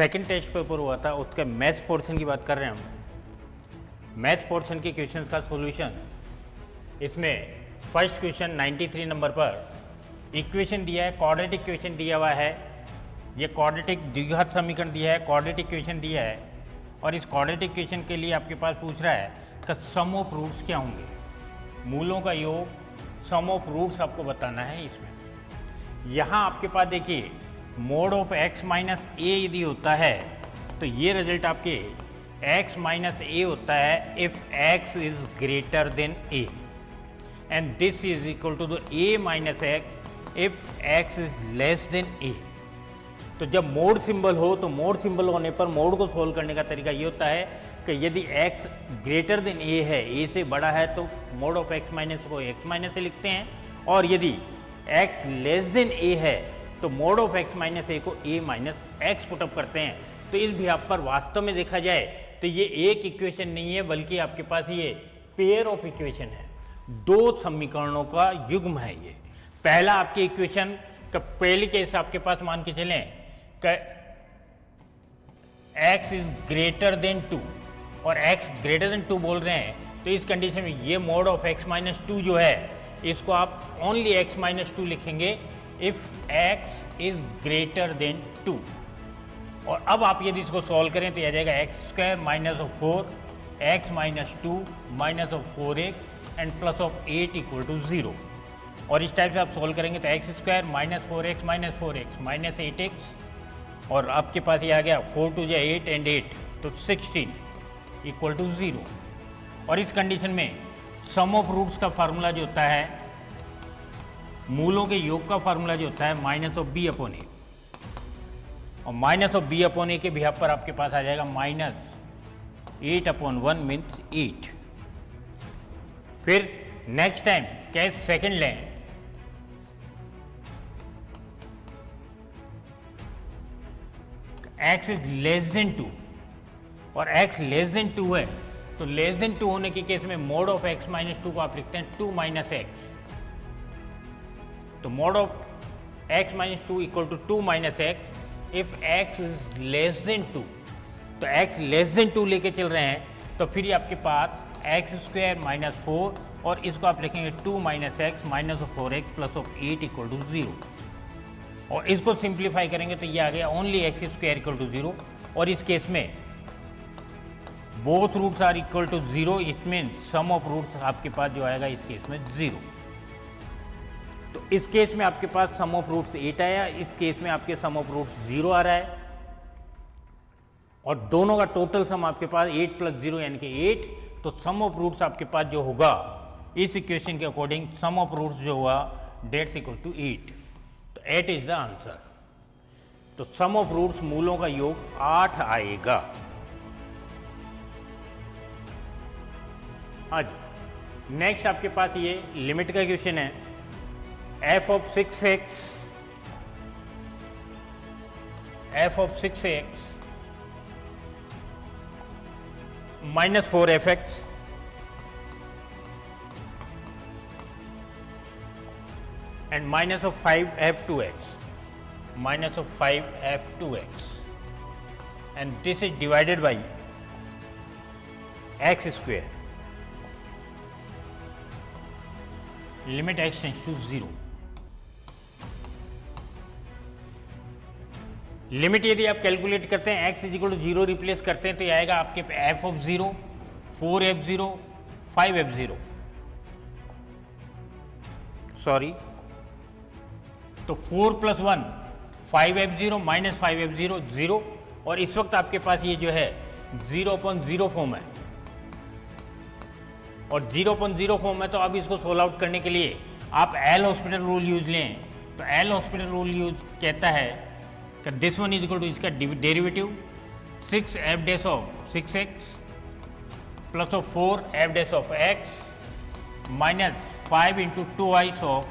Second test paper हुआ था उसके मैथ्स पोर्शन की बात कर रहे हैं हम। मैथ्स पोर्शन के क्वेश्चंस का सॉल्यूशन, इसमें फर्स्ट क्वेश्चन 93 नंबर पर इक्वेशन दिया है, क्वाड्रेटिक इक्वेशन दिया हुआ है, ये क्वाड्रेटिक द्विघात समीकरण दिया है, क्वाड्रेटिक इक्वेशन दिया है और इस क्वाड्रेटिक इक्वेशन के लिए आपके पास पूछ रहा है कि सम ऑफ रूट्स क्या होंगे, मूलों का योग, सम ऑफ रूट्स आपको बताना है। इसमें यहाँ आपके पास देखिए मोड ऑफ x माइनस ए यदि होता है तो ये रिजल्ट आपके x माइनस ए होता है if x is greater than a and this is equal to the a minus x if x is less than a। तो जब मोड सिंबल हो तो मोड सिंबल होने पर मोड को सोल्व करने का तरीका ये होता है कि यदि x ग्रेटर देन a है, a से बड़ा है तो मोड ऑफ x माइनस को x माइनस से लिखते हैं और यदि x लेस देन a है तो मोड ऑफ x माइनस ए को a माइनस एक्स पुटअप करते हैं। तो इस भी आप पर वास्तव में देखा जाए तो ये एक इक्वेशन नहीं है बल्कि आपके पास ये पेयर ऑफ इक्वेशन है, दो समीकरणों का युग्म है। ये पहला आपकी इक्वेशन का पहली केस आपके पास मान के चलें कि x इज ग्रेटर देन 2 और x ग्रेटर देन 2 बोल रहे हैं तो इस कंडीशन में ये मोड ऑफ x माइनस 2 जो है इसको आप ओनली x माइनस 2 लिखेंगे if x is greater then 2। और अब आप यदि इसको सॉल्व करें तो यह आ जाएगा x square minus of 4 x minus 2 minus of 4x and plus of 8 equal to 0। और इस टाइप से आप सॉल्व करेंगे तो X square minus 4x minus 8x और आपके पास ये आ गया 4 टू 8 एंड 8 तो 16 इक्वल टू 0। और इस कंडीशन में सम ऑफ रूट्स का फार्मूला जो होता है, मूलों के योग का फार्मूला जो होता है माइनस ऑफ बी अपॉन ए और माइनस ऑफ बी अपॉन ए के बिहाफ पर आपके पास आ जाएगा माइनस 8 अपॉन 1 मीन्स 8। फिर नेक्स्ट टाइम कैसे सेकंड लें, x इज लेस देन 2 और x लेस देन 2 है तो लेस देन 2 होने के केस में मोड ऑफ x माइनस 2 को आप लिखते हैं 2 माइनस एक्स। तो mod of x minus 2 equal to 2 minus x if x is less than 2। तो x लेस देन 2 लेके चल रहे हैं तो फिर ये आपके पास एक्स स्क्वायर माइनस 4 और इसको आप लिखेंगे 2 minus x minus of 4x plus of 8 equal to 0 और इसको सिंप्लीफाई करेंगे तो ये आ गया only x square equal to 0 और इस केस में both roots are equal to 0 it means sum of roots आपके पास जो आएगा इस केस में 0। तो इस केस में आपके पास सम ऑफ रूट्स 8 आया, इस केस में आपके सम ऑफ रूट्स 0 आ रहा है और दोनों का टोटल सम आपके पास 8 प्लस 0 यानी कि 8। तो सम ऑफ रूट्स आपके पास जो होगा इस इक्वेशन के अकॉर्डिंग सम ऑफ रूट्स जो हुआ डेट्स इक्वल टू 8। तो 8 इज द आंसर। तो सम ऑफ रूट्स मूलों का योग 8 आएगा। आज नेक्स्ट आपके पास ये लिमिट का क्वेश्चन है, f of 6x minus 4fx and minus of 5f2x and this is divided by x square limit x tends to 0। Limit यदि आप कैलकुलेट करते हैं x is equal to 0 replace करते हैं तो ये आएगा आपके f of 0 4f0 5f0 sorry तो 4 प्लस 1 5f0 माइनस 5f0 0 और इस वक्त आपके पास ये जो है 0/0 फॉर्म है और 0/0 फॉर्म है। तो अब इसको सोल्व आउट करने के लिए आप एल हॉस्पिटल रूल यूज लें तो एल हॉस्पिटल रूल यूज कहता है कि this one is equal to इसका derivative 6f dash of 6x plus of 4f dash of x minus 5 into 2i of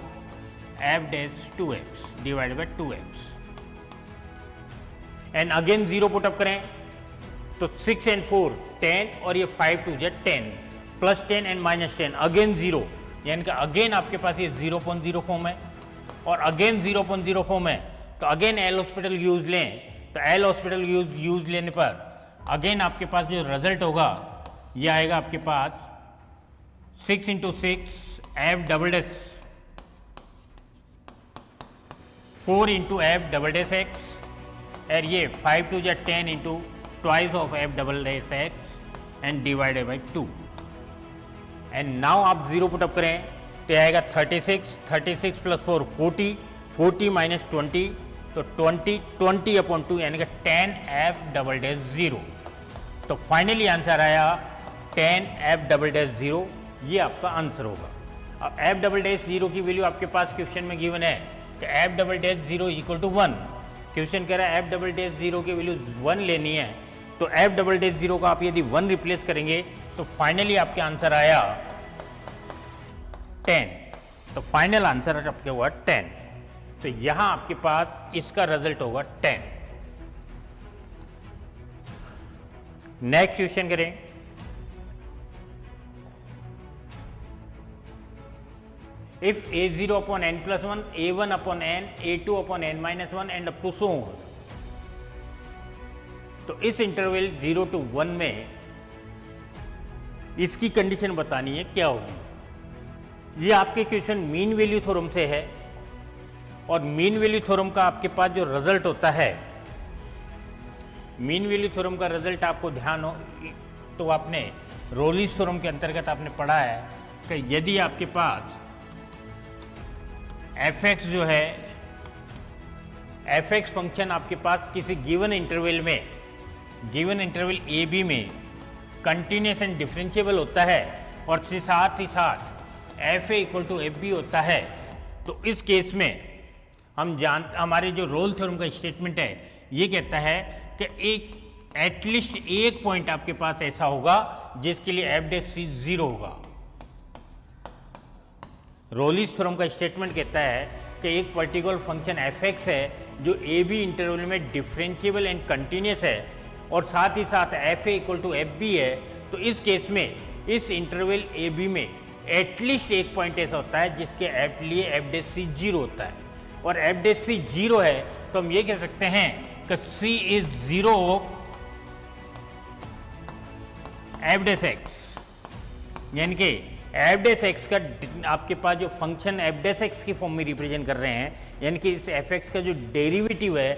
f dash 2x divided by 2x and again 0 put up करें तो 6 and 4 10 और ये 5 to 10 plus 10 and minus 10 again 0 यानी कि again आपके पास ये 0/0 form है और अगेन 0/0 फॉर्म है तो अगेन एल हॉस्पिटल यूज लें तो एल हॉस्पिटल यूज लेने पर अगेन आपके पास जो रिजल्ट होगा ये आएगा आपके पास 6 × 6 F double dash 4 × F double dash x और ये 5 × 10 × twice of F double dash x and divided by 2 and now आप जीरो पुटअप करें तो आएगा 36 प्लस 4 40 माइनस 20 तो 20 अपॉन 2 यानी कि 10 एफ डबल डैश 0। तो फाइनली आंसर आया 10 एफ डबल डैश 0, ये आपका आंसर होगा। अब एफ डबल डैश 0 की वैल्यू आपके पास क्वेश्चन में गिवन है कि F double dash 0 equal to 1। Question कह रहा है एफ डबल डैश 0 की वैल्यू 1 लेनी है, तो एफ डबल डैश 0 का आप यदि 1 रिप्लेस करेंगे तो फाइनली आपके आंसर आया 10। तो फाइनल आंसर आपके हुआ 10। तो यहां आपके पास इसका रिजल्ट होगा 10। नेक्स्ट क्वेश्चन करें। If a0 upon n plus 1, a1 upon n, a2 upon n minus 1 and up to so on, तो इस इंटरवल 0 to 1 में इसकी कंडीशन बतानी है क्या होगी। ये आपके क्वेश्चन मीन वैल्यू थ्योरम से है और मीन वैल्यू थ्योरम का आपके पास जो रिजल्ट होता है, मीन वैल्यू थ्योरम का रिजल्ट आपको ध्यान हो तो आपने रोलिस थ्योरम के अंतर्गत आपने पढ़ा है कि यदि आपके पास fx जो है fx फंक्शन आपके पास किसी गिवन इंटरवल में, गिवन इंटरवल ए बी में कंटिन्यूस एंड डिफरेंशिएबल होता है और साथ ही साथ F A equal to F B होता है, तो इस केस में हमारे जो रोल थ्योरम का स्टेटमेंट है ये कहता है कि एक एटलीस्ट एक पॉइंट आपके पास ऐसा होगा जिसके लिए एफ डैश सी 0 होगा। रोलिस थ्योरम का स्टेटमेंट कहता है कि एक पर्टिकुलर फंक्शन एफ एक्स है जो ए बी इंटरवल में डिफरेंशिएबल एंड कंटिन्यूस है और साथ ही साथ F A equal to F B है, तो इस केस में इस इंटरवल ए बी में एटलीस्ट एक पॉइंट ऐसा होता है जिसके लिए एफ डैश सी 0 होता है और एफ डैश सी 0 है तो हम ये कह सकते हैं कि सी इज 0 एफ डैश एक्स, यानी कि एफ डैश एक्स का आपके पास जो फंक्शन एफ डैश एक्स की फॉर्म में रिप्रेजेंट कर रहे हैं, यानी कि इस एफ एक्स का जो डेरिवेटिव है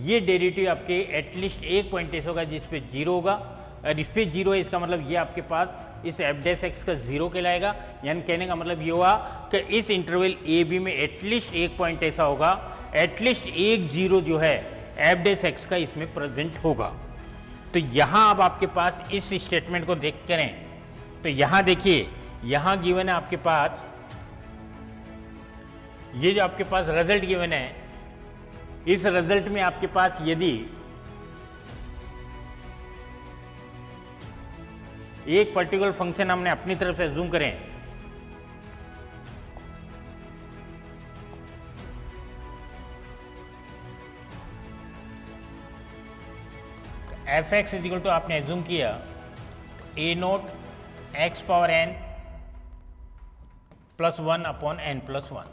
ये डेरिवेटिव आपके एटलीस्ट एक पॉइंट ऐसा होगा जिस पे 0 होगा और इस पे 0 है, इसका मतलब ये आपके पास इस एफ डैश एक्स का 0 कहलाएगा। यानी कहने का मतलब ये हुआ कि इस इंटरवल ए बी में एटलीस्ट एक पॉइंट ऐसा होगा, एटलीस्ट एक 0 जो है एफ डैश एक्स का इसमें प्रेजेंट होगा। तो यहाँ अब आपके पास इस स्टेटमेंट को देख करें तो यहाँ देखिए, यहाँ गिवन है आपके पास ये जो आपके पास रिजल्ट गिवन है, इस रिजल्ट में आपके पास यदि एक पर्टिकुलर फंक्शन हमने अपनी तरफ से जूम करें F X is equal to आपने एज्यूम किया A naught X power N plus 1 upon N plus 1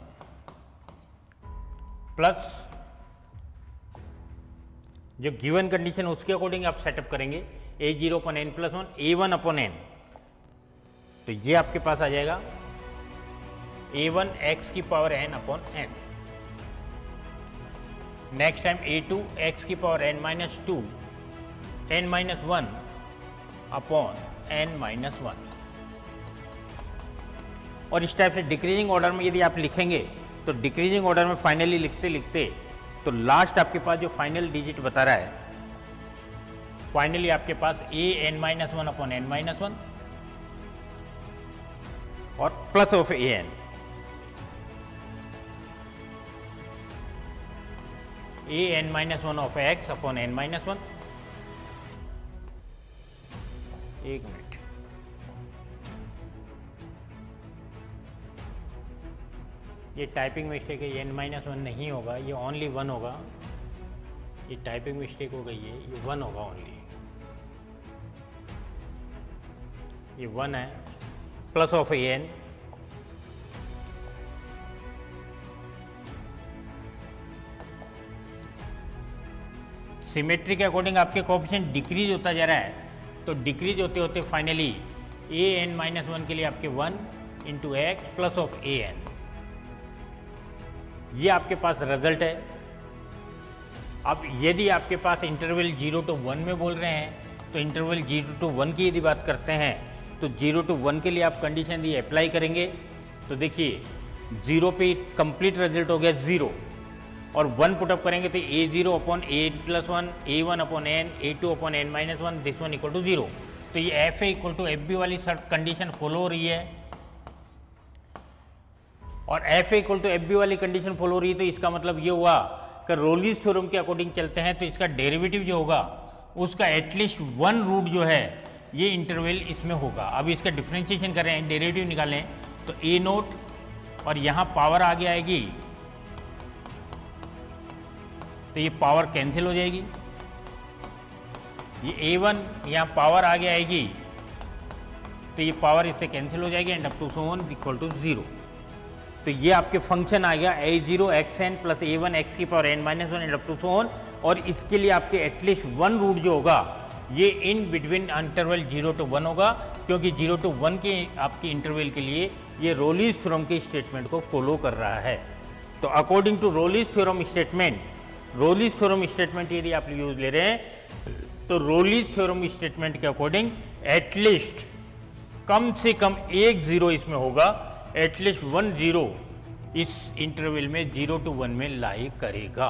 प्लस जो गिवन कंडीशन उसके अकॉर्डिंग आप सेटअप करेंगे A 0 upon N plus 1 A 1 upon N, तो ये आपके पास आ जाएगा ए 1 एक्स की power N upon N. Next time A 2 X की power N minus 2 N minus 1 upon N minus 1। और इस टाइप से डिक्रीजिंग ऑर्डर में यदि आप लिखेंगे तो डिक्रीजिंग ऑर्डर में फाइनली लिखते लिखते तो लास्ट आपके पास जो फाइनल डिजिट बता रहा है, फाइनली आपके पास A N minus 1 upon N minus 1 और plus of A N minus 1 of X upon N minus 1। एक मिनट, ये टाइपिंग मिस्टेक है, ये n माइनस 1 नहीं होगा, ये ओनली 1 होगा। ये टाइपिंग मिस्टेक हो गई है, ये 1 होगा ओनली, ये 1 है प्लस ऑफ एन सिमेट्री के अकॉर्डिंग आपके कोएफिशिएंट डिक्रीज होता जा रहा है, तो डिक्रीज होते होते फाइनली an-1 के लिए आपके 1 into x plus of an, ये आपके पास रिजल्ट है। अब यदि आपके पास इंटरवल 0 to 1 में बोल रहे हैं, तो इंटरवल 0 to 1 की यदि बात करते हैं तो 0 to 1 के लिए आप कंडीशन दी अप्लाई करेंगे, तो देखिए 0 पे कंप्लीट रिजल्ट हो गया 0, और 1 पुटअप करेंगे तो a0 upon a+1, a1 upon n, a2 upon n-1, this one equal to 0। तो ये F A equal to F B वाली कंडीशन फॉलो हो रही है, और F A equal to F B वाली कंडीशन फॉलो हो रही है, तो इसका मतलब ये हुआ कि रोलिस थ्योरम के अकॉर्डिंग चलते हैं तो इसका डेरिवेटिव जो होगा उसका एटलीस्ट 1 रूट जो है ये इंटरवल इसमें होगा। अब इसका डिफरेंशिएशन करें, डेरिवेटिव निकालें, तो ए नोट और यहाँ पावर आगे आएगी, तो ये पावर कैंसिल हो जाएगी, ये a1 यहाँ पावर आगे आएगी, तो ये पावर इससे कैंसिल हो जाएगी, and up to so on equal to 0। तो ये आपके फंक्शन आ गया a0 xn plus a1 x की power n-1 and up to so on, और इसके लिए आपके एटलीस्ट 1 रूट जो होगा ये इन बिटवीन इंटरवल 0 to 1 होगा, क्योंकि 0 to 1 के आपके इंटरवल के लिए ये रोलिस थ्योरम के स्टेटमेंट को फॉलो कर रहा है। तो अकॉर्डिंग टू रोलिस थ्योरम स्टेटमेंट यदि आप यूज ले रहे हैं तो रोलिस थ्योरम स्टेटमेंट के अकॉर्डिंग एटलीस्ट कम से कम एक 0 इसमें होगा, एटलीस्ट 1 0 इस इंटरवल में 0 to 1 में लाई करेगा।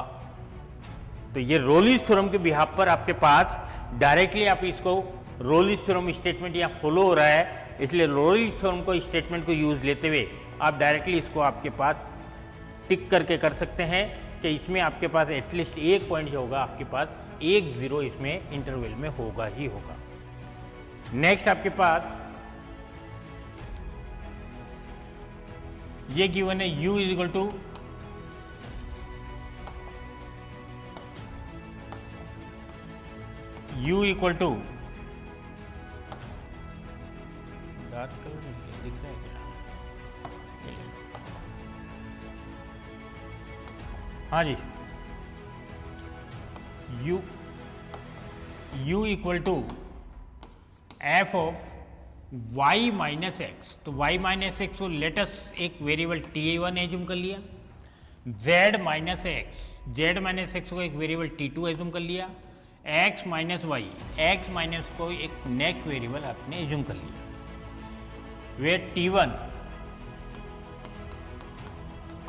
तो ये रोलिस थ्योरम के बिहाफ पर आपके पास डायरेक्टली आप इसको रोलिस थ्योरम स्टेटमेंट यहाँ फॉलो हो रहा है, इसलिए रोलिस थ्योरम को स्टेटमेंट को यूज लेते हुए आप डायरेक्टली इसको आपके पास टिक करके कर सकते हैं कि इसमें आपके पास एटलीस्ट एक पॉइंट जो होगा आपके पास एक 0 इसमें इंटरवल में होगा ही होगा। नेक्स्ट आपके पास ये गिवन है u is equal to dark colour दिख रहा है क्या? हाँ जी, u equal to F of y minus x. तो y माइनस एक्स को लेटस एक वेरिएबल t1 एज्यूम कर लिया, z माइनस एक्स को एक वेरिएबल t2 एज्यूम कर लिया, x minus Y, x minus को एक नेक्स्ट वेरिएबल आपने एज्यूम कर लिया, वे t1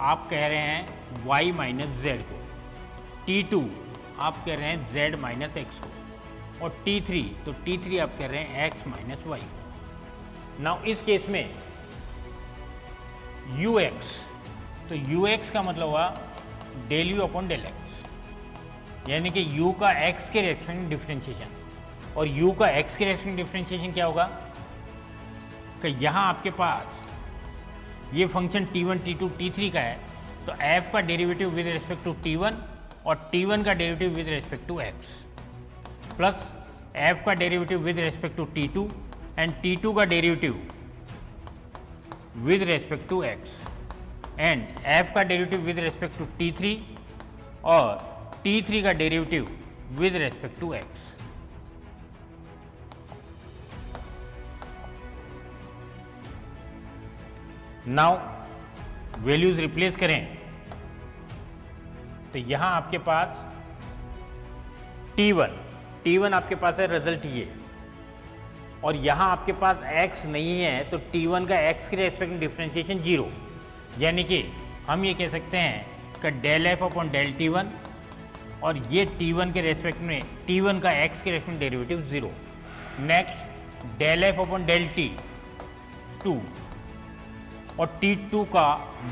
आप कह रहे हैं y माइनस z को, t2 आप कह रहे हैं z माइनस एक्स को, और t3 तो t3 आप कह रहे हैं x माइनस वाई को। नाउ इस केस में ux, तो ux का मतलब हुआ del u upon del x, यानी कि u का x के रेस्पेक्ट डिफरेंशिएशन, और u का x के रेस्पेक्ट डिफरेंशिएशन क्या होगा कि यहाँ आपके पास ये फंक्शन t1 t2 t3 का है, तो f का derivative with respect to t1 और t1 का derivative with respect to x plus f का derivative with respect to t2 and t2 का derivative with respect to x, and f का derivative with respect to t3 और t3 का derivative with respect to x। Now values replace करें, तो यहां आपके पास t1 आपके पास है रिजल्ट ये, और यहां आपके पास x नहीं है, तो t1 का x के रेस्पेक्ट में डिफरेंशिएशन 0, यानी कि हम ये कह सकते हैं कि del f upon del t1, और ये t1 के रेस्पेक्ट में t1 का x के रेस्पेक्ट में derivative 0। Next del f upon del t2 और t2 का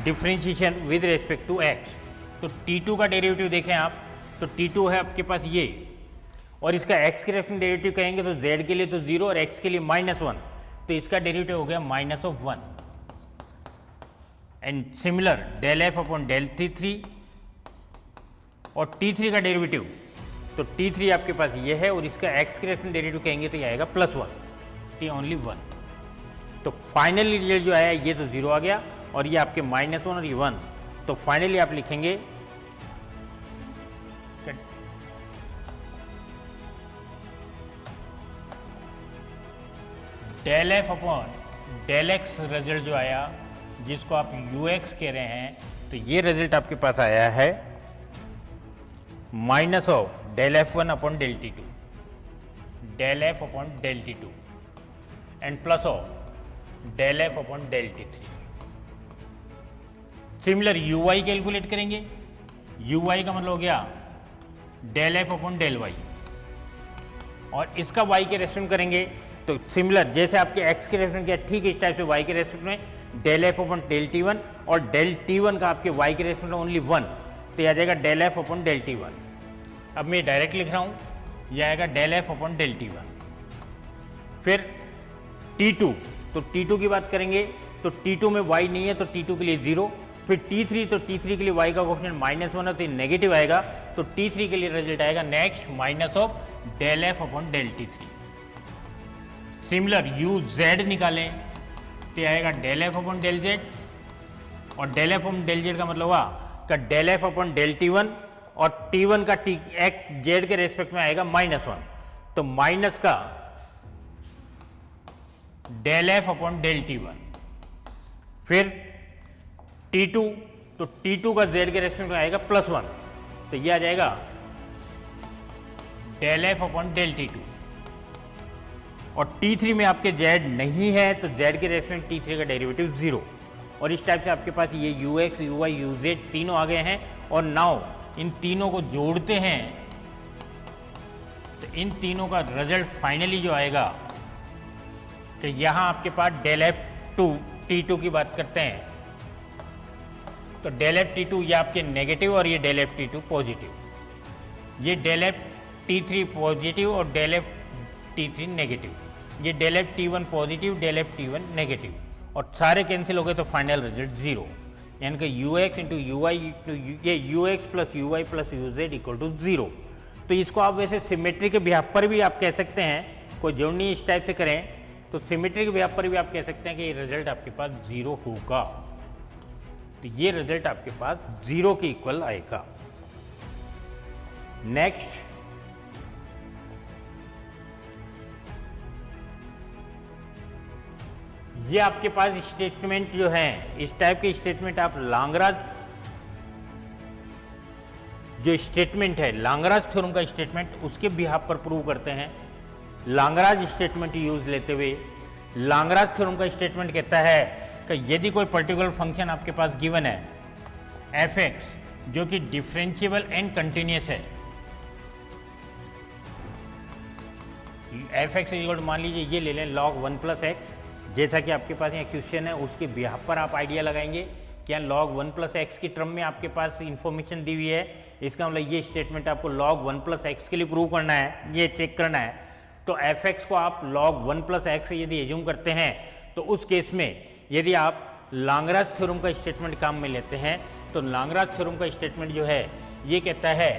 differentiation with respect to x, तो t2 का डेरिवेटिव देखें आप, तो t2 है आपके पास ये, और इसका x के रेस्पेक्ट में डेरिवेटिव कहेंगे तो z के लिए तो 0 और x के लिए -1, तो इसका डेरिवेटिव हो गया -1। And similar del f upon del t3 और t3 का डेरिवेटिव, तो t3 आपके पास ये है, और इसका x के रेस्पेक्ट में डेरिवेटिव कहेंगे तो ये आएगा +1, t ओनली 1। तो फाइनली रिजल्ट जो आया ये तो 0 आ गया, और ये आपके -1 और ये 1, तो फाइनली आप लिखेंगे del F upon del X result जो आया, जिसको आप यू एक्स कह रहे हैं, तो ये रिजल्ट आपके पास आया है minus of del F one upon del T two, del F upon del T two and plus of del F upon del T three. Similar U Y calculate करेंगे, यू वाई का मतलब हो गया del F upon del Y, और इसका Y के respect करेंगे तो सिमिलर जैसे आपके एक्स के रेस्पेक्ट किया, ठीक इस टाइप से वाई के रेस्पेक्ट में del F upon del T one, और डेल टी वन का आपके वाई के रेस्पेक्ट में ओनली वन, तो यह आ जाएगा del F upon del T one. अब मैं डायरेक्ट लिख रहा हूँ, यह आएगा del F upon del T one. फिर T2, तो T2 की बात करेंगे तो T2 में y नहीं है तो T2 के लिए 0, फिर T3, तो T3 के लिए y का कोएफिशिएंट -1 है तो ये नेगेटिव आएगा, तो T3 के लिए रिजल्ट आएगा next minus of del F upon del T3। Similar you Z निकालें तो आएगा del F upon del Z, और del F upon del Z का मतलब हुआ का del F upon del T1, और T1 का एक्स जेड के रेस्पेक्ट में आएगा -1, तो माइनस का del F upon del T1। फिर T2, तो T2 का z के रेस्पेक्ट में आएगा +1, तो ये आ जाएगा del F upon del T2, और T3 में आपके z नहीं है तो z के रेस्पेक्ट में T3 का डेरिवेटिव 0, और इस टाइप से आपके पास ये ux, uy, uz तीनों आ गए हैं, और नाउ इन तीनों को जोड़ते हैं तो इन तीनों का रिजल्ट फाइनली जो आएगा, तो यहां आपके पास डेल एफ T2 की बात करते हैं, तो डेल एफ T2 ये आपके नेगेटिव और ये डेल एफ T2 पॉजिटिव, ये डेल एफ T3 पॉजिटिव और डेल एफ T3 नेगेटिव, ये del F T1 positive, del F T1 negative, और सारे कैंसिल हो गए तो फाइनल रिजल्ट 0, यानी कि ux इंटू यू आई ये ux plus U Y plus U Z equal to 0। तो इसको आप वैसे सिमेट्री के बिहाफ पर भी आप कह सकते हैं, कोई जरूरी नहीं इस टाइप से करें, तो सिमेट्री के बिहाफ पर भी आप कह सकते हैं कि ये रिजल्ट आपके पास 0 होगा, तो ये रिजल्ट आपके पास 0 के इक्वल आएगा। नेक्स्ट, ये आपके पास स्टेटमेंट जो है, इस टाइप के स्टेटमेंट आप लांगराज जो स्टेटमेंट है, लांगराज थ्योरम का स्टेटमेंट, उसके बिहाफ पर प्रूव करते हैं। लांगराज स्टेटमेंट यूज लेते हुए लांगराज थ्योरम का स्टेटमेंट कहता है कि यदि कोई पर्टिकुलर फंक्शन आपके पास गिवन है एफ एक्स जो कि डिफरेंशिएबल एंड कंटिन्यूस है, एफ एक्स इक्वल मान लीजिए ये ले लें log 1 प्लस एक्स, जैसा कि आपके पास यहाँ क्वेश्चन है उसके बिहाफ पर आप आइडिया लगाएंगे कि यहाँ log 1 प्लस एक्स की टर्म में आपके पास इंफॉर्मेशन दी हुई है, इसका मतलब ये स्टेटमेंट आपको log 1 प्लस एक्स के लिए प्रूव करना है, ये चेक करना है। तो एफ एक्स को आप log 1 प्लस एक्स यदि एज्यूम करते हैं तो उस केस में यदि आप लांगराज थ्योरम का स्टेटमेंट काम में लेते हैं तो लांगराज थ्योरम का स्टेटमेंट जो है ये कहता है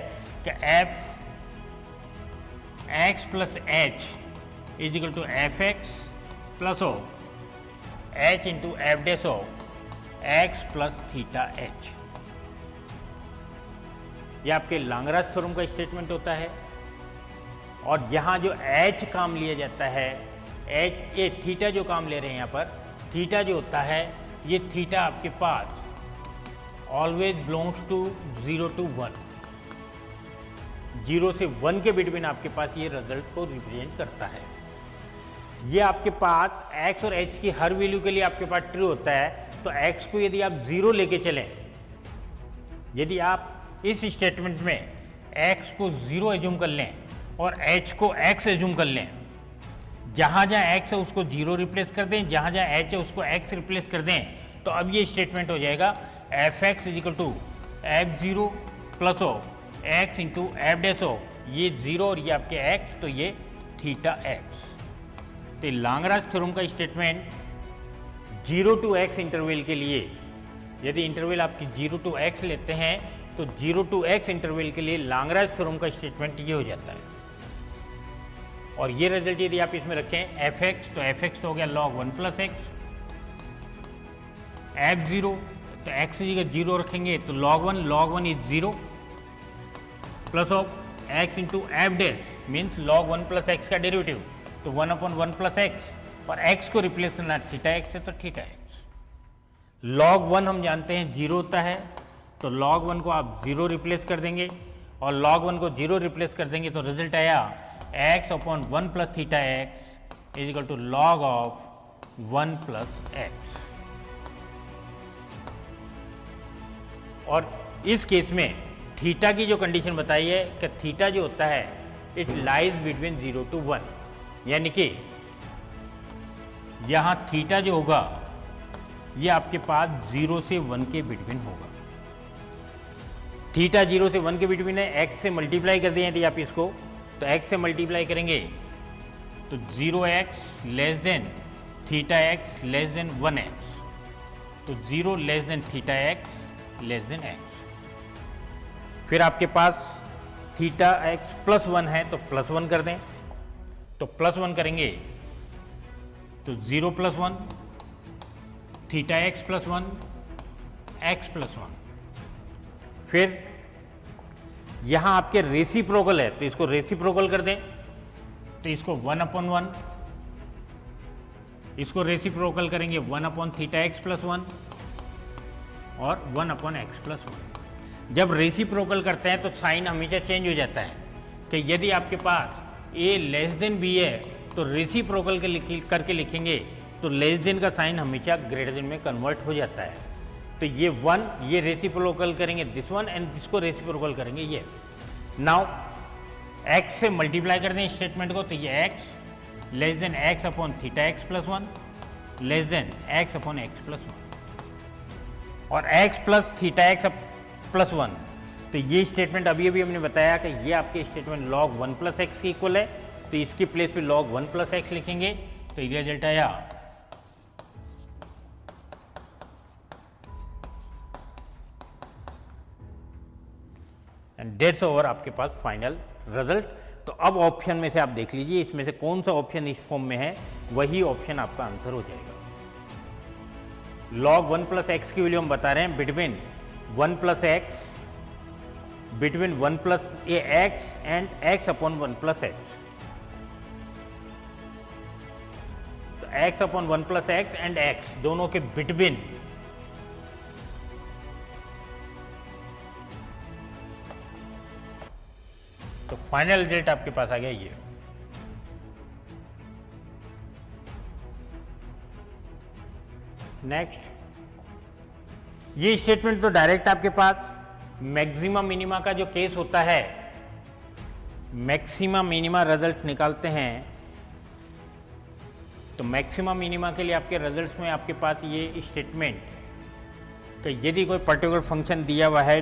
कि F X plus H is equal to F X plus of H into F dash of X plus theta H. ये आपके लांगराज थ्योरम का स्टेटमेंट होता है, और यहाँ जो एच काम लिया जाता है, एच ये थीटा जो काम ले रहे हैं यहाँ पर, थीटा जो होता है ये थीटा आपके पास ऑलवेज बिलोंग्स टू 0 to 1, 0 से 1 के बिटवीन आपके पास ये रिजल्ट को रिप्रेजेंट करता है। ये आपके पास x और h की हर वैल्यू के लिए आपके पास ट्रू होता है, तो x को यदि आप 0 लेके चलें, यदि आप इस स्टेटमेंट में x को 0 एज्यूम कर लें और h को x एज्यूम कर लें, जहाँ जहाँ x है उसको 0 रिप्लेस कर दें, जहाँ जहाँ h है उसको x रिप्लेस कर दें, तो अब ये स्टेटमेंट हो जाएगा F X is equal to f0 plus of x into F dash of ये 0 और ये आपके x, तो ये थीटा x। तो लांगराज थ्योरम का स्टेटमेंट 0 to x इंटरवल के लिए, यदि इंटरवल आपकी 0 to x लेते हैं तो 0 to x इंटरवल के लिए लांगराज थ्योरम का स्टेटमेंट ये हो जाता है। और ये रिजल्ट यदि आप इसमें रखें एफ एक्स, तो एफ एक्स तो हो गया log 1 प्लस एक्स, f0 तो x की जगह 0 रखेंगे तो log 1 is 0 plus of x into F dash means log 1 plus x का डेरिवेटिव, तो 1/1 प्लस एक्स और x को रिप्लेस करना है थीटा x से तो थीटा x। log 1 हम जानते हैं 0 होता है, तो log 1 को आप 0 रिप्लेस कर देंगे और log 1 को 0 रिप्लेस कर देंगे तो रिजल्ट आया x upon 1 plus theta x is equal to log of 1 plus x। और इस केस में थीटा की जो कंडीशन बताई है कि थीटा जो होता है इट लाइज बिटवीन 0 to 1, यानी कि यहां थीटा जो होगा ये आपके पास 0 से 1 के बिटवीन होगा। थीटा 0 से 1 के बिटवीन है, x से मल्टीप्लाई कर दें यदि आप इसको, तो x से मल्टीप्लाई करेंगे तो 0x less than theta x less than 1x, तो 0 less than theta x less than x। फिर आपके पास थीटा x प्लस 1 है तो प्लस 1 कर दें, तो प्लस 1 करेंगे तो 0 plus 1 theta x plus 1 x plus 1। फिर यहां आपके रेसिप्रोकल है तो इसको रेसिप्रोकल कर दें, तो इसको 1 अपॉन 1, इसको रेसिप्रोकल करेंगे 1 अपॉन थीटा x प्लस 1 और 1 अपॉन एक्स प्लस 1। जब रेसिप्रोकल करते हैं तो साइन हमेशा चेंज हो जाता है कि यदि आपके पास a लेस देन b है तो रेसिप्रोकल करके लिखेंगे तो लेस देन का साइन हमेशा ग्रेटर देन में कन्वर्ट हो जाता है। तो ये 1 ये रेसिप्रोकल करेंगे दिस वन एंड इसको रेसिप्रोकल करेंगे ये। नाउ x से मल्टीप्लाई कर दें स्टेटमेंट को, तो ये x less than x upon theta x plus 1 less than x upon x plus 1 और x plus theta x plus 1। तो ये स्टेटमेंट अभी अभी हमने बताया कि ये आपके स्टेटमेंट log 1 प्लस एक्स के इक्वल है, तो इसकी प्लेस पे log 1 प्लस एक्स लिखेंगे तो ये रिजल्ट आया एंड डेट्स ओवर आपके पास फाइनल रिजल्ट। तो अब ऑप्शन में से आप देख लीजिए इसमें से कौन सा ऑप्शन इस फॉर्म में है, वही ऑप्शन आपका आंसर हो जाएगा। log 1 प्लस एक्स की वैल्यू हम बता रहे हैं between 1 plus x, between 1 plus x and x upon 1 plus x, तो x upon 1 plus x and x दोनों के बिटवीन तो फाइनल रिजल्ट आपके पास आ गया ये। नेक्स्ट, ये स्टेटमेंट तो डायरेक्ट आपके पास मैक्सिमा मिनिमा का जो केस होता है, मैक्सिमा मिनिमा रिजल्ट निकालते हैं, तो मैक्सिमा मिनिमा के लिए आपके रिजल्ट्स में आपके पास ये स्टेटमेंट कि यदि कोई पर्टिकुलर फंक्शन दिया हुआ है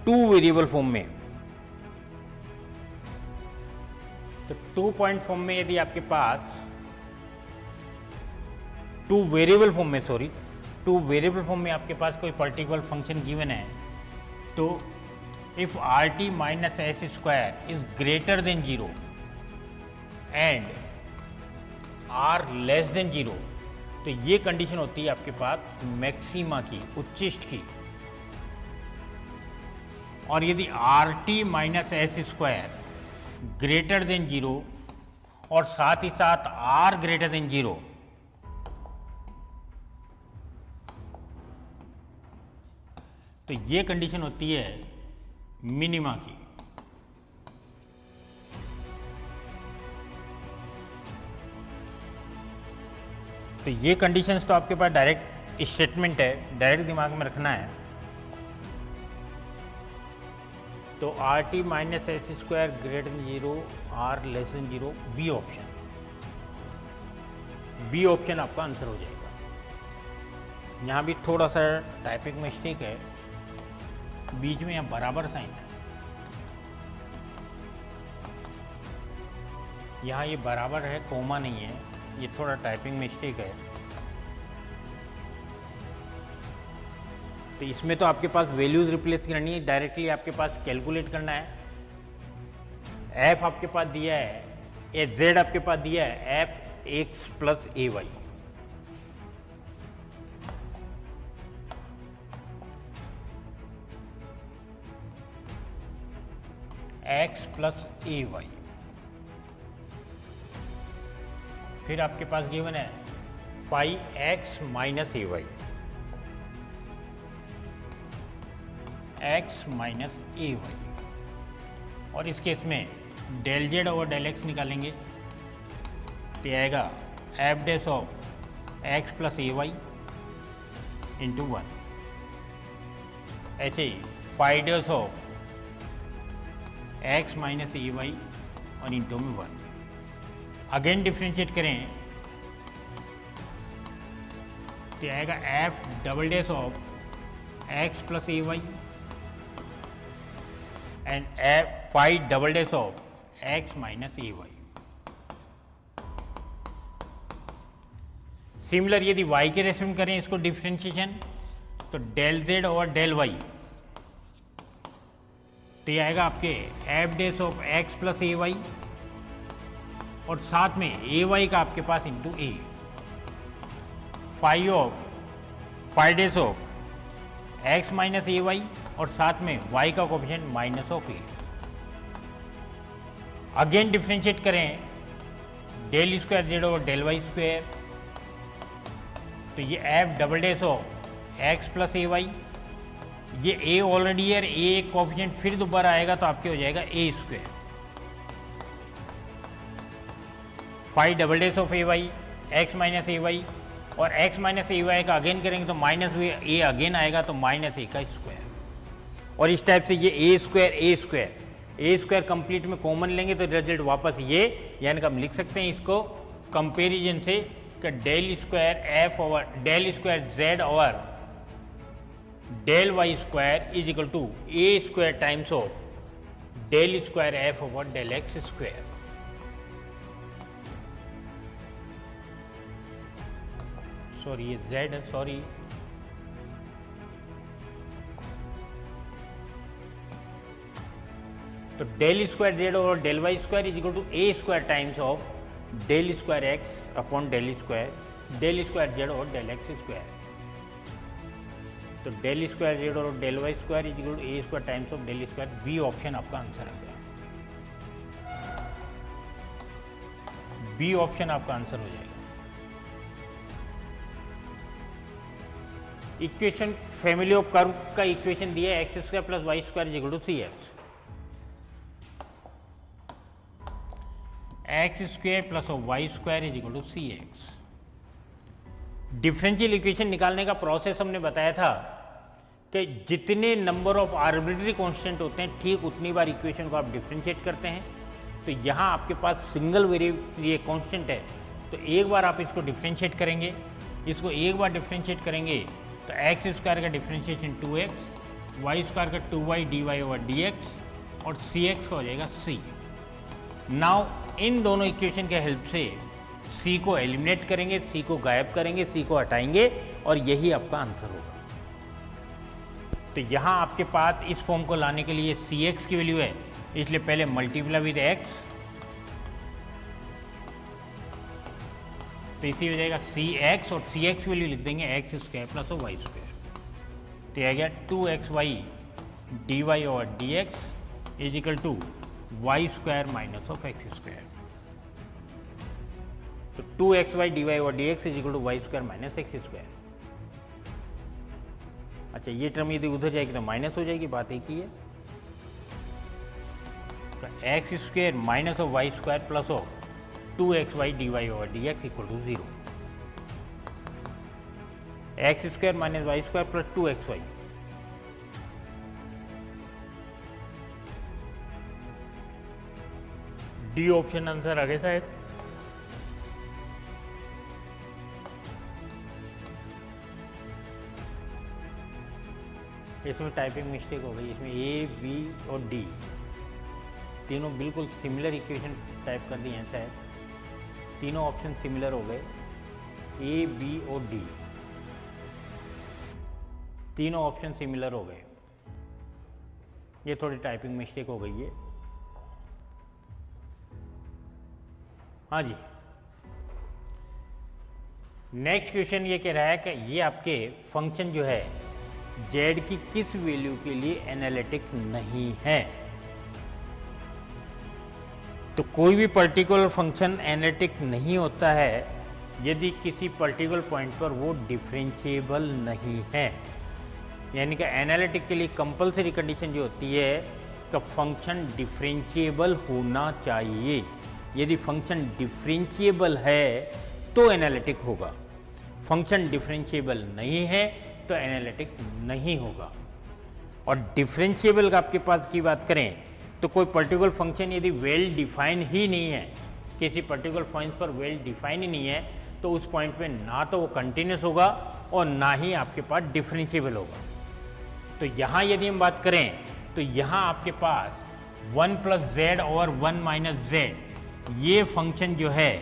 2 वेरिएबल फॉर्म में, तो 2 पॉइंट फॉर्म में यदि आपके पास 2 वेरिएबल फॉर्म में 2 वेरिएबल फॉर्म में आपके पास कोई पर्टिकुलर फंक्शन गिवन है, तो if rt minus S square is greater than 0 and r less than 0, तो ये कंडीशन होती है आपके पास मैक्सिमा की, उच्चिष्ट की। और यदि rt minus S square greater than 0 और साथ ही साथ r ग्रेटर देन 0, तो ये कंडीशन होती है मिनिमा की। तो ये कंडीशंस तो आपके पास डायरेक्ट स्टेटमेंट है, डायरेक्ट दिमाग में रखना है। तो R T minus S square greater than 0, R less than 0, B option, B option आपका आंसर हो जाएगा। यहाँ भी थोड़ा सा टाइपिंग मिस्टेक है, बीच में यहाँ बराबर साइन है, यहाँ ये बराबर है, कोमा नहीं है, ये थोड़ा टाइपिंग मिस्टेक है। तो इसमें तो आपके पास वैल्यूज रिप्लेस करनी है, डायरेक्टली आपके पास कैलकुलेट करना है। एफ आपके पास दिया है, ए जेड आपके पास दिया है F X plus A Y, X plus A Y. फिर आपके पास गिवन है phi X minus A Y, X minus A Y, और इस केस में del Z over del X निकालेंगे तो आएगा F dash of X plus A Y into 1। ऐसे ही phi dash of X minus A Y और इंटू में 1। अगेन डिफ्रेंशिएट करें तो आएगा F double dash of X plus A Y and F phi double dash of X minus A Y. Similar यदि y के ratio में करें इसको डिफ्रेंशिएशन तो डेल जेड और डेल वाई, तो ये आएगा आपके F dash of X plus A Y और साथ में ए वाई का आपके पास into A, phi dash of X minus A Y और साथ में y का coefficient minus of A. Again differentiate करें डेल स्क्वायर जेड और डेल वाई स्क्वायर, तो ये F double dash of X plus A Y, ये ए ऑलरेडी है, ए कोएफिशिएंट फिर दोबारा आएगा तो आपके हो जाएगा A square, phi double dash of A Y X minus A Y, और एक्स माइनस ए वाई का अगेन करेंगे तो माइनस ए अगेन आएगा तो माइनस ए का स्क्वायर। और इस टाइप से ये ए स्क्वायर कंप्लीट में कॉमन लेंगे तो रिजल्ट वापस ये, यानी कि हम लिख सकते हैं इसको कंपैरिजन से कि del square F over del square Z over del Y square is equal to A square times of del square F over del X square. Sorry ये जेड है, सॉरी तो डेल स्क्वायर जेड और del Y square is equal to A square times of del square X upon del square Z और del X square. तो del square Z और del Y square is equal to A square times of del square, B option आपका answer आ गया, B option आपका answer हो जाएगा। Equation family of curve का इक्वेशन दिया है X square plus Y square is equal to C X, X square plus Y square is equal to C X. Differential equation निकालने का प्रोसेस हमने बताया था कि जितने नंबर ऑफ आर्बिट्ररी कांस्टेंट होते हैं ठीक उतनी बार इक्वेशन को आप डिफरेंशिएट करते हैं। तो यहाँ आपके पास सिंगल वेरिएबल ये कांस्टेंट है, तो एक बार आप इसको डिफरेंशिएट करेंगे, इसको एक बार डिफरेंशिएट करेंगे तो एक्स स्क्वायर का डिफरेंशिएशन 2x, वाई स्क्वायर का 2y dy ओवर dx और cx का हो जाएगा c। नाउ इन दोनों इक्वेशन के हेल्प से c को एलिमिनेट करेंगे, c को गायब करेंगे, c को हटाएंगे और यही आपका आंसर होगा। तो यहाँ आपके पास इस फॉर्म को लाने के लिए cx की वैल्यू है, इसलिए पहले मल्टीप्लाई विद x, तो इसी हो जाएगा cx और cx की वैल्यू लिख देंगे X square plus Y square, तो आ गया 2xy dy over dx is equal to Y square minus of X square. तो 2xy dy over dx is equal to Y square minus X square. अच्छा ये term यदि उधर जाएगी तो माइनस हो जाएगी, बात एक ही है। तो X square minus of Y square plus of 2xy dy over dx equal to 0, X square minus Y square plus 2xy, D option answer आ गया शायद। इसमें टाइपिंग मिस्टेक हो गई, इसमें ए बी और डी तीनों बिल्कुल सिमिलर इक्वेशन टाइप कर दी हैं शायद, तीनों ऑप्शन सिमिलर हो गए, ए बी और डी तीनों ऑप्शन सिमिलर हो गए। ये थोड़ी टाइपिंग मिस्टेक हो गई है। हाँ जी, नेक्स्ट क्वेश्चन ये कह रहा है कि ये आपके फंक्शन जो है z की किस वैल्यू के लिए एनालिटिक नहीं है। तो कोई भी पर्टिकुलर फंक्शन एनालिटिक नहीं होता है यदि किसी पर्टिकुलर पॉइंट पर वो डिफरेंशिएबल नहीं है। यानी कि एनालिटिक के लिए कंपलसरी कंडीशन जो होती है कि फंक्शन डिफरेंशिएबल होना चाहिए। यदि फंक्शन डिफरेंशिएबल है तो एनालिटिक होगा, फंक्शन डिफरेंशिएबल नहीं है तो एनालिटिक नहीं होगा। और डिफरेंशिएबल का आपके पास की बात करें तो कोई पर्टिकुलर फंक्शन यदि वेल डिफाइन ही नहीं है, किसी पर्टिकुलर पॉइंट पर वेल डिफाइन ही नहीं है, तो उस पॉइंट पे ना तो वो कंटिन्यूस होगा और ना ही आपके पास डिफरेंशिएबल होगा। तो यहाँ यदि हम बात करें तो यहाँ आपके पास 1 प्लस जेड और 1 माइनस जेड ये फंक्शन जो है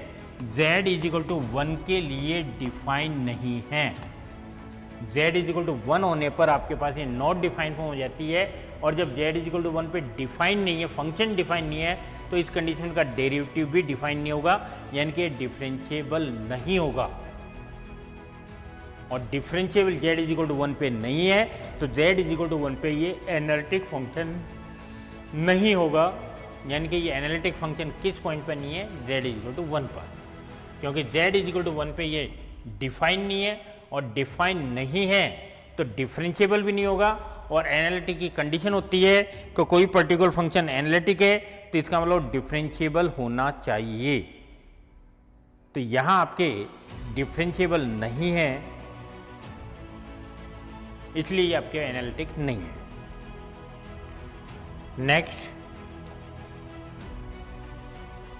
z इज इक्वल टू 1 के लिए डिफाइन नहीं है। z इज इक्वल टू 1 होने पर आपके पास ये नॉट डिफाइन फॉर्म हो जाती है, और जब z इज इक्वल टू 1 पे डिफाइन नहीं है, फंक्शन डिफाइन नहीं है, तो इस कंडीशन का डेरिवेटिव भी डिफाइन नहीं होगा, यानी कि डिफरेंशिएबल नहीं होगा। और differentiable z is equal to 1 पे नहीं है तो z इज इक्वल टू 1 पे ये एनालिटिक फंक्शन नहीं होगा। यानी कि ये एनालिटिक फंक्शन किस पॉइंट पर नहीं है, z इज इक्वल टू 1 पर, क्योंकि z इज इक्वल टू 1 पे ये डिफाइन नहीं है, और डिफाइन नहीं है तो डिफरेंशिएबल भी नहीं होगा। और एनालिटिक की कंडीशन होती है कि कोई पर्टिकुलर फंक्शन एनालिटिक है तो इसका मतलब डिफरेंशिएबल होना चाहिए। तो यहाँ आपके डिफरेंशिएबल नहीं है, इसलिए ये आपके एनालिटिक नहीं है। नेक्स्ट,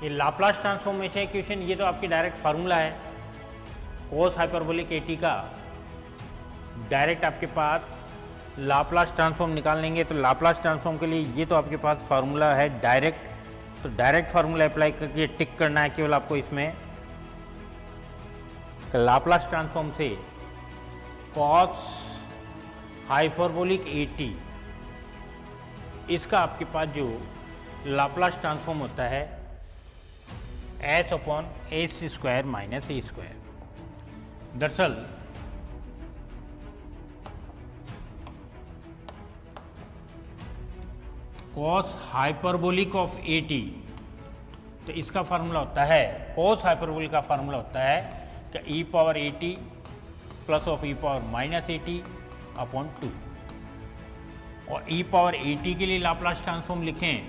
ये लाप्लास ट्रांसफॉर्मेशन इक्वेशन, ये तो आपकी डायरेक्ट फार्मूला है कोस हाइपरबोलिक एटी का। डायरेक्ट आपके पास लाप्लास ट्रांसफॉर्म निकाल लेंगे तो लाप्लास ट्रांसफॉर्म के लिए ये तो आपके पास फार्मूला है डायरेक्ट, तो डायरेक्ट फार्मूला अप्लाई करके टिक करना है केवल आपको इसमें। लाप्लास ट्रांसफॉर्म से कॉस हाइपरबोलिक एटी, इसका आपके पास जो लाप्लास ट्रांसफॉर्म होता है H upon H square minus A square. दरअसल कॉस हाइपरबोलिक ऑफ एटी, तो इसका फार्मूला होता है, कॉस हाइपरबोलिक का फार्मूला होता है कि E power at plus of E power minus at upon 2। और ई पावर एटी के लिए लाप्लास ट्रांसफॉर्म लिखें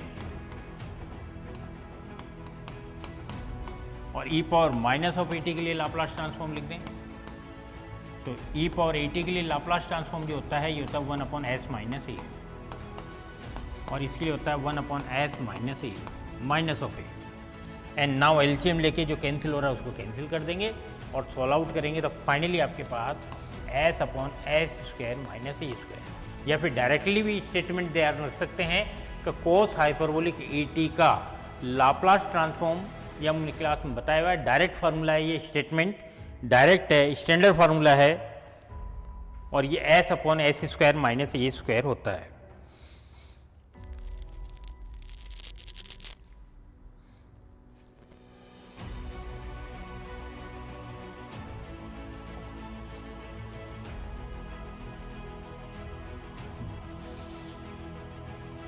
और ई पावर माइनस ऑफ एटी के लिए लाप्लास ट्रांसफॉर्म लिख दें, तो ई पावर एटी के लिए लाप्लास ट्रांसफॉर्म जो होता है ये होता है 1 अपॉन एस माइनस ए, और इसके लिए होता है 1 upon S minus A minus of A. And now LCM लेके जो कैंसिल हो रहा है उसको कैंसिल कर देंगे और सॉल्व आउट करेंगे, तो फाइनली आपके पास S upon S square minus A square. या फिर डायरेक्टली भी स्टेटमेंट ध्यान रख सकते हैं कि कोस हाइपरबोलिक एटी का लाप्लास ट्रांसफॉर्म, ये हमने क्लास में बताया हुआ है, डायरेक्ट फार्मूला है, ये स्टेटमेंट डायरेक्ट है, स्टैंडर्ड फार्मूला है, और ये S upon S square minus A square होता है।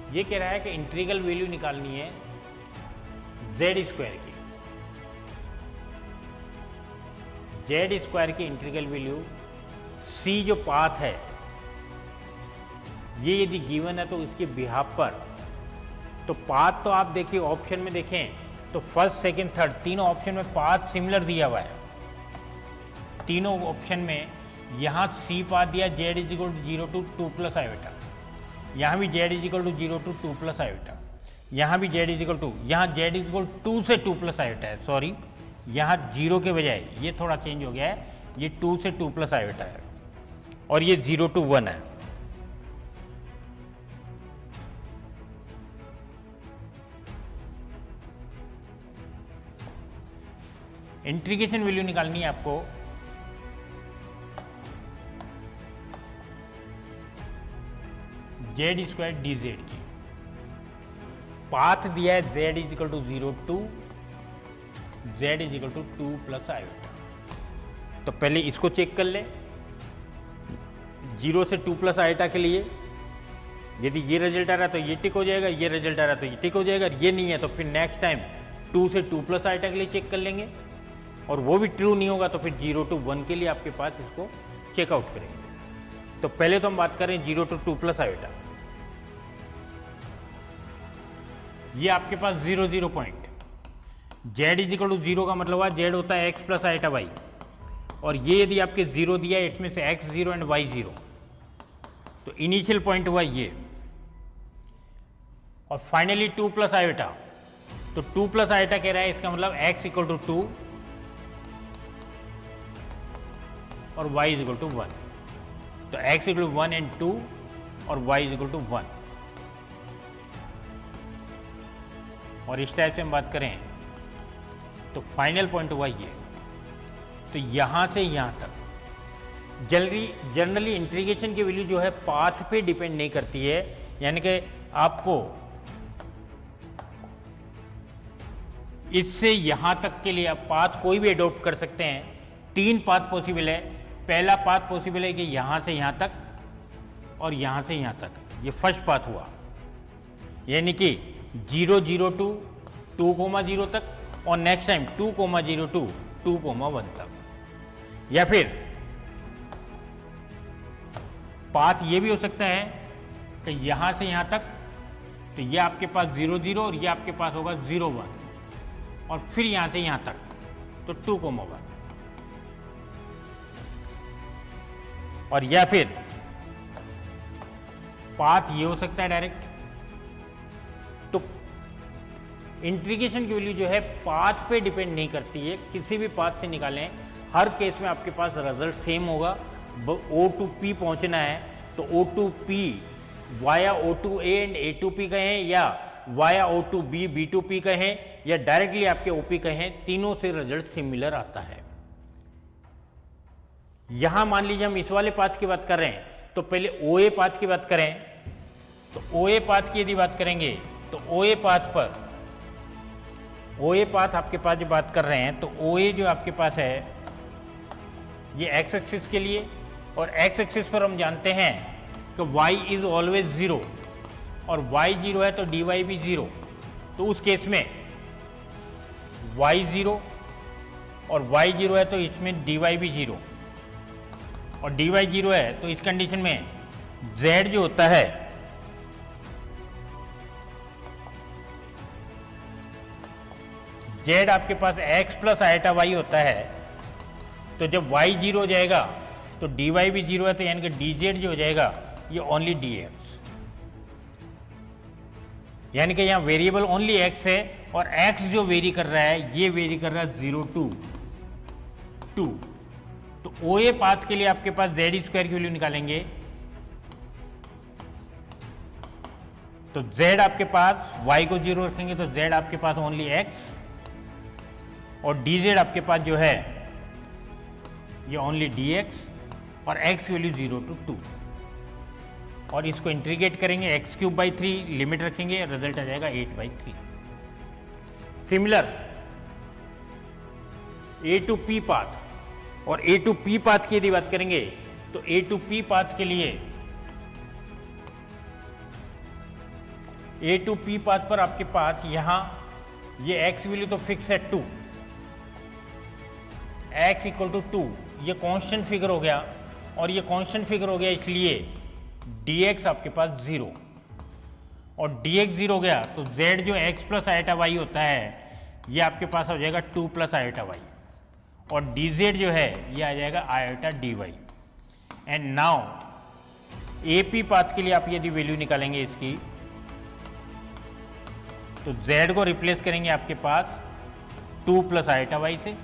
ये कह रहा है कि इंटीग्रल वैल्यू निकालनी है जेड स्क्वायर की, जेड स्क्वायर की इंटीग्रल वैल्यू सी जो पाथ है ये यदि गिवन है तो इसके बिहाफ पर, तो पाथ तो आप देखिए ऑप्शन में देखें तो फर्स्ट सेकंड थर्ड तीनों ऑप्शन में पाथ सिमिलर दिया हुआ है। तीनों ऑप्शन में यहाँ सी पाथ दिया Z is equal to 0 to 2 plus iota, यहाँ भी Z is equal to 0 to 2 plus iota, यहाँ भी जेड इज इक्वल टू, यहाँ जेड इज इक्वल 2 से 2 प्लस आयोटा है, सॉरी यहाँ 0 के बजाय ये थोड़ा चेंज हो गया है, ये 2 से 2 प्लस आयोटा है, और ये 0 टू 1 है। इंटीग्रेशन वैल्यू निकालनी है आपको जेड स्क्वायर डी जेड की। पाथ दिया है Z is equal to 0 to Z is equal to 2 plus iota. तो पहले इसको चेक कर ले, 0 से 2 प्लस आयोटा के लिए यदि ये रिजल्ट आ रहा है तो ये टिक हो जाएगा, ये रिजल्ट आ रहा है तो ये टिक हो जाएगा, ये नहीं है तो फिर नेक्स्ट टाइम 2 से 2 प्लस आइटा के लिए चेक कर लेंगे, और वो भी ट्रू नहीं होगा तो फिर 0 to 1 के लिए आपके पास इसको चेकआउट करेंगे। तो पहले तो हम बात करें 0 to 2 प्लस आइटा, ये आपके पास 0 0 point, z is equal to 0 का मतलब हुआ z होता है x प्लस आइटा y, और ये यदि आपके 0 दिया है इसमें से x 0 एंड y 0, तो इनिशियल पॉइंट हुआ ये, और फाइनली 2 प्लस आइटा, तो 2 प्लस आइटा कह रहा है, इसका मतलब x इक्वल टू 2 और y इज इक्वल टू 1, तो x इक्वल टू 1 एंड 2 और y इज इक्वल टू 1। और इस टाइप से हम बात करें तो फाइनल पॉइंट हुआ ये, तो यहां से यहां तक जनरली इंटीग्रेशन की वैल्यू जो है पाथ पे डिपेंड नहीं करती है, यानी कि आपको इससे यहां तक के लिए आप पाथ कोई भी अडॉप्ट कर सकते हैं। 3 पाथ पॉसिबल है। पहला पाथ पॉसिबल है कि यहां से यहां तक और यहां से यहां तक, ये फर्स्ट पाथ हुआ, यानी कि 0 0 to 2, 0 तक, और नेक्स्ट टाइम 2, 0 to 2, 1 तक। या फिर पाथ ये भी हो सकता है कि यहां से यहां तक, तो ये आपके पास 0 0 और ये आपके पास होगा 0 1, और फिर यहां से यहां तक तो 2, 1। और या फिर पाथ ये हो सकता है डायरेक्ट। तो इंटीग्रेशन की वैल्यू जो है पाथ पे डिपेंड नहीं करती है, किसी भी पाथ से निकालें, हर केस में आपके पास रिजल्ट सेम होगा। O to P पहुंचना है तो O to P via O to A and A to P कहें, या via O to B, B to P कहें, या डायरेक्टली आपके OP कहें, तीनों से रिजल्ट सिमिलर आता है। यहां मान लीजिए हम इस वाले पाथ की बात कर रहे हैं, तो पहले OA पाथ की बात करें, तो OA पाथ की यदि बात करेंगे तो OA पाथ पर, OA पाथ आपके पास जो बात कर रहे हैं, तो OA जो आपके पास है ये x एक्सिस के लिए, और x एक्सिस पर हम जानते हैं कि y इज ऑलवेज 0, और y 0 है तो dy भी 0, तो उस केस में y 0 और y 0 है तो इसमें dy भी 0, और dy 0 है तो इस कंडीशन में z जो होता है z आपके पास x प्लस आइटा y होता है, तो जब y 0 हो जाएगा तो dy भी 0 है, तो यानी कि dz जो हो जाएगा ये ओनली dx, यानी कि यहाँ वेरिएबल ओनली x है, और x जो वेरी कर रहा है ये वेरी कर रहा है 0 to 2। तो OA पाथ के लिए आपके पास z स्क्वायर की वैल्यू निकालेंगे, तो z आपके पास y को 0 रखेंगे तो z आपके पास ओनली x, और dz आपके पास जो है ये ओनली dx, और x की वैल्यू 0 to 2, और इसको इंटीग्रेट करेंगे x³/3 लिमिट रखेंगे, रिजल्ट आ जाएगा 8/3। Similar A to P path, और A to P पाथ की यदि बात करेंगे तो A to P पाथ के लिए A to P पाथ पर आपके पास यहां ये x वैल्यू तो फिक्स है 2, x इक्वल टू 2, ये कांस्टेंट फिगर हो गया, और ये कांस्टेंट फिगर हो गया इसलिए dx आपके पास 0, और dx 0 हो गया तो z जो x प्लस आइटा y होता है ये आपके पास हो जाएगा 2 प्लस आइटा y, और dz जो है ये आ जाएगा iota dy। And now AP path के लिए आप यदि वैल्यू निकालेंगे इसकी, तो z को रिप्लेस करेंगे आपके पास 2 प्लस आइटा y से,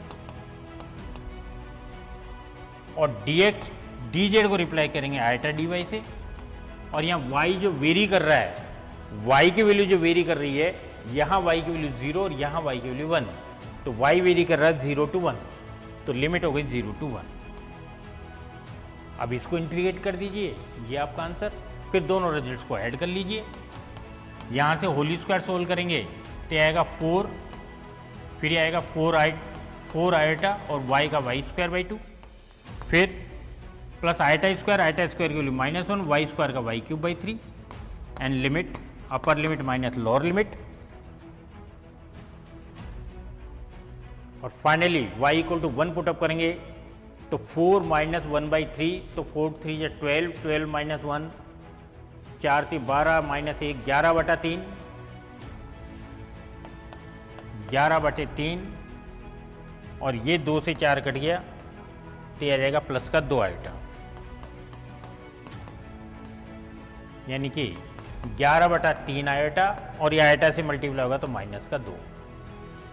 और dz को रिप्लाई करेंगे आइटा dy से, और यहाँ y जो वेरी कर रहा है, y की वैल्यू जो वेरी कर रही है, यहाँ y की वैल्यू 0 और यहाँ y की वैल्यू 1, तो y वेरी कर रहा है 0 to 1, तो लिमिट हो गई 0 to 1। अब इसको इंटीग्रेट कर दीजिए, ये आपका आंसर, फिर दोनों रिजल्ट्स को ऐड कर लीजिए, यहाँ से होली स्क्वायर सोल्व करेंगे तो आएगा 4, फिर आएगा 4 आइटा और y का y²/2, फिर प्लस आइटा स्क्वायर की वैल्यू -1, y स्क्वायर का y³/3, and limit upper limit minus lower limit, और finally y equal to 1 put up करेंगे तो 4 माइनस 1/3, तो 4 3 या 12, 12 माइनस 1, 4 3 12 माइनस 1 11/3, 11/3, और ये 2 से 4 कट गया तो ये आ जाएगा प्लस का 2 आइटा, यानी कि 11/3 आइटा, और ये आइटा से मल्टीप्लाई होगा तो माइनस का 2।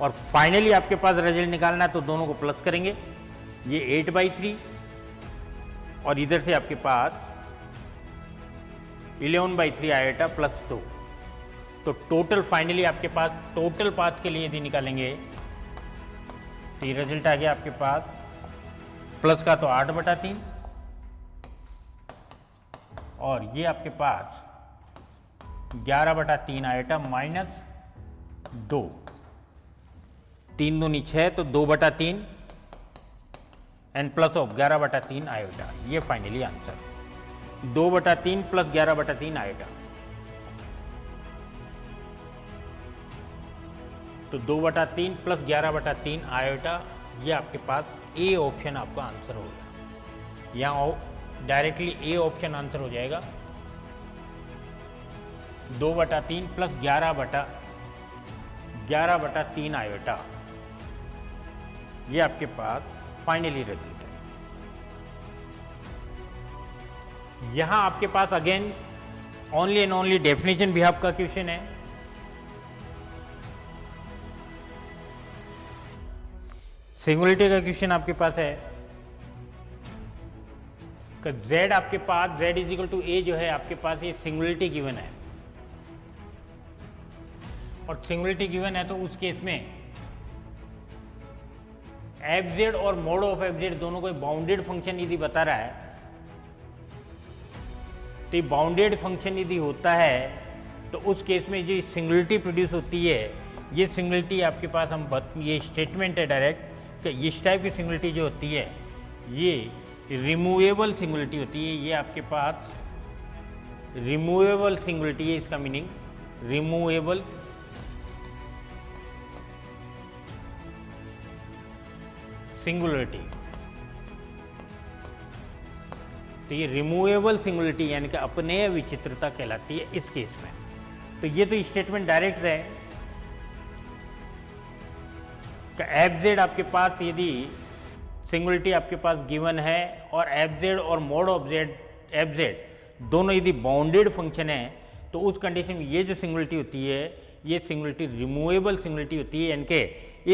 और फाइनली आपके पास रिजल्ट निकालना है तो दोनों को प्लस करेंगे, ये 8/3 और इधर से आपके पास 11/3 आइटा प्लस 2। तो टोटल फाइनली आपके पास टोटल पाथ के लिए यदि निकालेंगे तो ये रिजल्ट आ गया आपके पास प्लस का तो 8/3, और ये आपके पास 11/3 आइटा माइनस 2, 3 दूनी 6 तो 2/3 एंड प्लस ऑफ 11/3 आइटा। ये फाइनली आंसर 2/3 प्लस 11/3 आइटा। तो 2/3 प्लस 11/3 आयोटा, ये आपके पास ए ऑप्शन आपका आंसर हो गया। यहाँ डायरेक्टली ए ऑप्शन आंसर हो जाएगा। 2/3 प्लस 11/3 आयोटा, ये आपके पास फाइनली रिजल्ट है। यहां आपके पास again only and only definition भी आपका क्वेश्चन है। सिंगुलरिटी का क्वेश्चन आपके पास है कि z आपके पास z is equal to a जो है आपके पास ये सिंगुलरिटी गिवन है, और सिंगुलरिटी गिवन है तो उस केस में fz और मोड ऑफ fz दोनों को बाउंडेड फंक्शन यदि बता रहा है तो ये बाउंडेड फंक्शन यदि होता है तो उस केस में जो सिंगुलरिटी प्रोड्यूस होती है, ये सिंगुलरिटी आपके पास ये स्टेटमेंट है डायरेक्ट कि इस टाइप की सिंगुलरिटी जो होती है ये रिमूवेबल सिंगुलरिटी होती है। ये आपके पास रिमूवेबल सिंगुलरिटी है, इसका मीनिंग रिमूवेबल सिंगुलरिटी। तो ये रिमूवेबल सिंगुलरिटी यानी कि अपने विचित्रता कहलाती है इस केस में। तो ये तो स्टेटमेंट डायरेक्ट है कि fz आपके पास यदि सिंगुलरिटी आपके पास गिवन है और fz और मोड ऑफ fz दोनों यदि बाउंडेड फंक्शन है तो उस कंडीशन में ये जो सिंगुलरिटी होती है ये सिंगुलरिटी रिमूवेबल सिंगुलरिटी होती है। यानी कि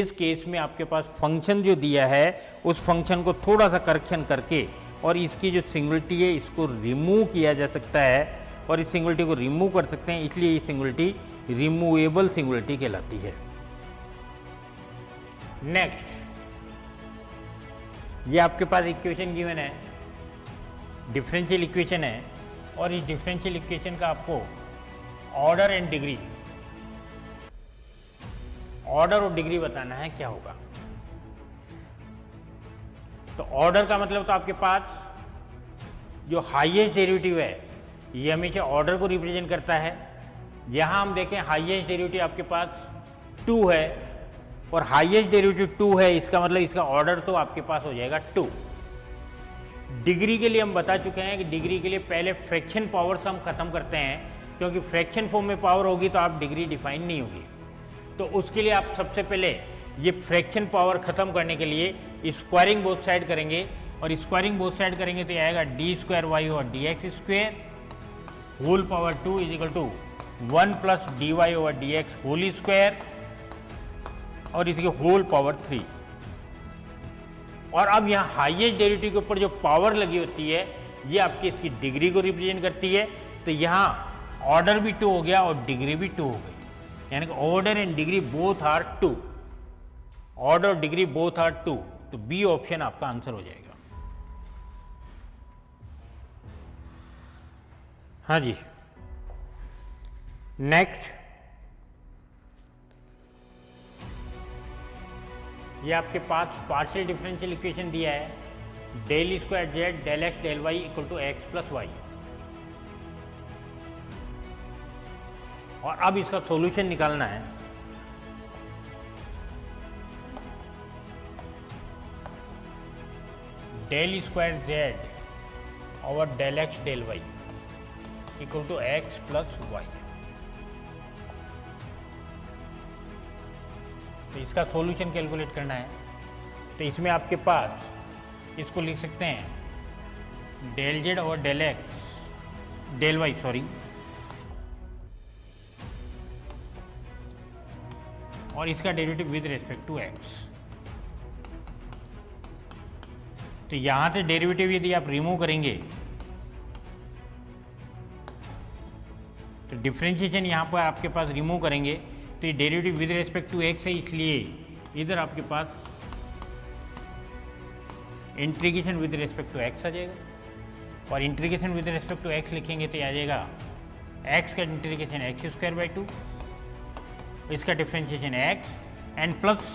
इस केस में आपके पास फंक्शन जो दिया है उस फंक्शन को थोड़ा सा करेक्शन करके और इसकी जो सिंगुलरिटी है इसको रिमूव किया जा सकता है, और इस सिंगुलरिटी को रिमूव कर सकते हैं, इसलिए ये सिंगुलरिटी रिमूवेबल सिंगुलरिटी कहलाती है। नेक्स्ट, ये आपके पास इक्वेशन गिवन है, डिफरेंशियल इक्वेशन है, और इस डिफरेंशियल इक्वेशन का आपको ऑर्डर एंड डिग्री, ऑर्डर और डिग्री बताना है क्या होगा। तो ऑर्डर का मतलब तो आपके पास जो हाईएस्ट डेरिवेटिव है ये हमेशा ऑर्डर को रिप्रेजेंट करता है। यहां हम देखें हाईएस्ट डेरिवेटिव आपके पास 2 है और हाईएस्ट डेरिवेटिव 2 है, इसका मतलब इसका ऑर्डर तो आपके पास हो जाएगा 2। डिग्री के लिए हम बता चुके हैं कि डिग्री के लिए पहले फ्रैक्शन पावर से हम खत्म करते हैं, क्योंकि फ्रैक्शन फॉर्म में पावर होगी तो आप डिग्री डिफाइन नहीं होगी। तो उसके लिए आप सबसे पहले ये फ्रैक्शन पावर खत्म करने के लिए स्क्वायरिंग बोथ साइड करेंगे, और स्क्वायरिंग बोथ साइड करेंगे तो ये आएगा d² और dx² whole power 2 is equal to 1 plus dy/dx whole square और इसकी होल पावर 3। और अब यहाँ हाईएस्ट डेरिवेटिव के ऊपर जो पावर लगी होती है ये आपकी इसकी डिग्री को रिप्रेजेंट करती है। तो यहाँ ऑर्डर भी 2 हो गया और डिग्री भी 2 हो गई, यानी कि order and degree both are 2, order और डिग्री बोथ आर 2। तो बी ऑप्शन आपका आंसर हो जाएगा। हाँ जी, नेक्स्ट, ये आपके पास पार्शियल डिफरेंशियल इक्वेशन दिया है, del² del x del y equal to x plus Y. और अब इसका सॉल्यूशन निकालना है। Del square Z over del X del Y equal to X plus Y. तो इसका सॉल्यूशन कैलकुलेट करना है। तो इसमें आपके पास इसको लिख सकते हैं del Z over del X del Y और इसका derivative with respect to X. तो यहां से डेरिवेटिव यदि आप रिमूव करेंगे तो डिफरेंशिएशन यहां पर आपके पास रिमूव करेंगे तो ये derivative with respect to X है, इसलिए इधर आपके पास integration with respect to X आ जाएगा और integration with respect to X लिखेंगे तो आ जाएगा एक्स का इंटीग्रेशन एक्स स्क्वायर बाई 2, इसका differentiation x and plus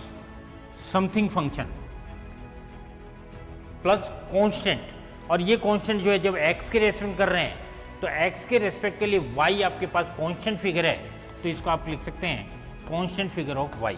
something function plus constant. और ये कांस्टेंट जो है जब एक्स के रेस्पेक्ट कर रहे हैं तो एक्स के रेस्पेक्ट के लिए वाई आपके पास कांस्टेंट फिगर है, तो इसको आप लिख सकते हैं कांस्टेंट फिगर ऑफ वाई।